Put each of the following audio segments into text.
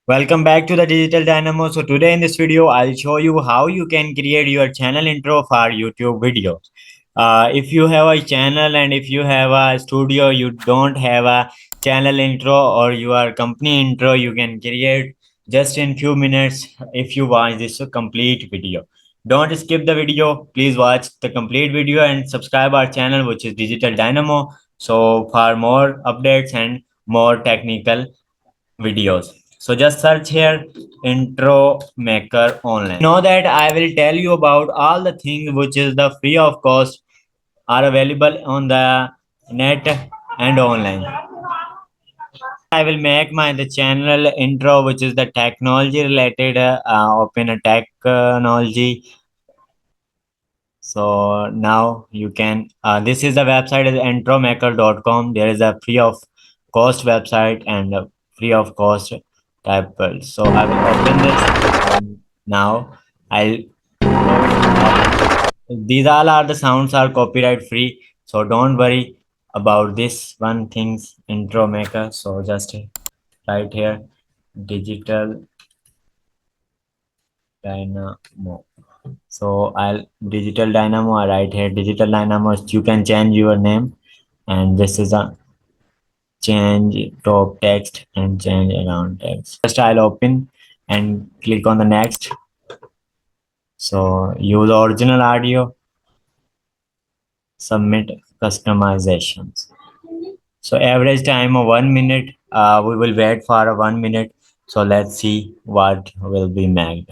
Welcome back to the Digital Dynamo. So today in this video, I'll show you how you can create your channel intro for YouTube videos. If you have a channel and if you have a studio, you don't have a channel intro or your company intro, you can create just in few minutes if you watch this complete video. Don't skip the video. Please watch the complete video and subscribe our channel, which is Digital Dynamo. So for more updates and more technical videos. So just search here intro maker online. Know that I will tell you about all the things which is the free of cost are available on the net and online. I will make my the channel intro which is the technology related open a technology. So now you can this is the website is intromaker.com. There is a free of cost website and a free of cost type build. So I will open this and now I'll these all are the sounds are copyright free. So don't worry about this one things intro maker. So just right here digital dynamo. So I'll digital dynamo right here digital dynamo. You can change your name and this is a change top text and change around text. First I'll open and click on the next. So use original audio, submit customizations. So average time of 1 minute. We will wait for a 1 minute. So let's see what will be made.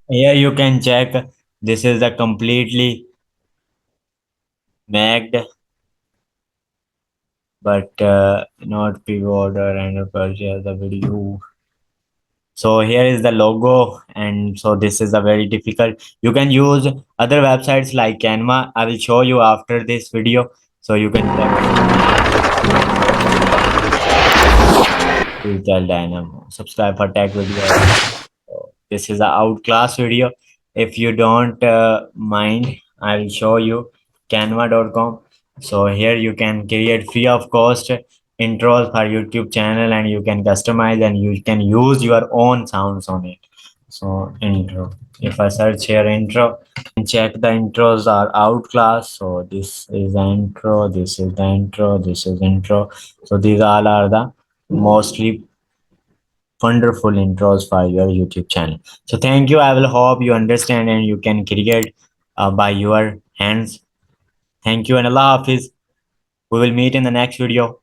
Here you can check. This is the completely made, but not pre-order and purchase the video. So here is the logo, and so this is a very difficult. You can use other websites like Canva. I will show you after this video, so you can check Digital Dynamo. Subscribe for tech videos. So this is a outclass video. If you don't mind, I will show you canva.com. So here you can create free of cost intros for YouTube channel and you can customize and you can use your own sounds on it. So intro. If I search here intro, check the intros are outclass. So this is the intro, this is the intro, this is intro. So these all are the mostly wonderful intros for your YouTube channel. So thank you. I will hope you understand and you can create by your hands. Thank you and Allah Hafiz. We will meet in the next video.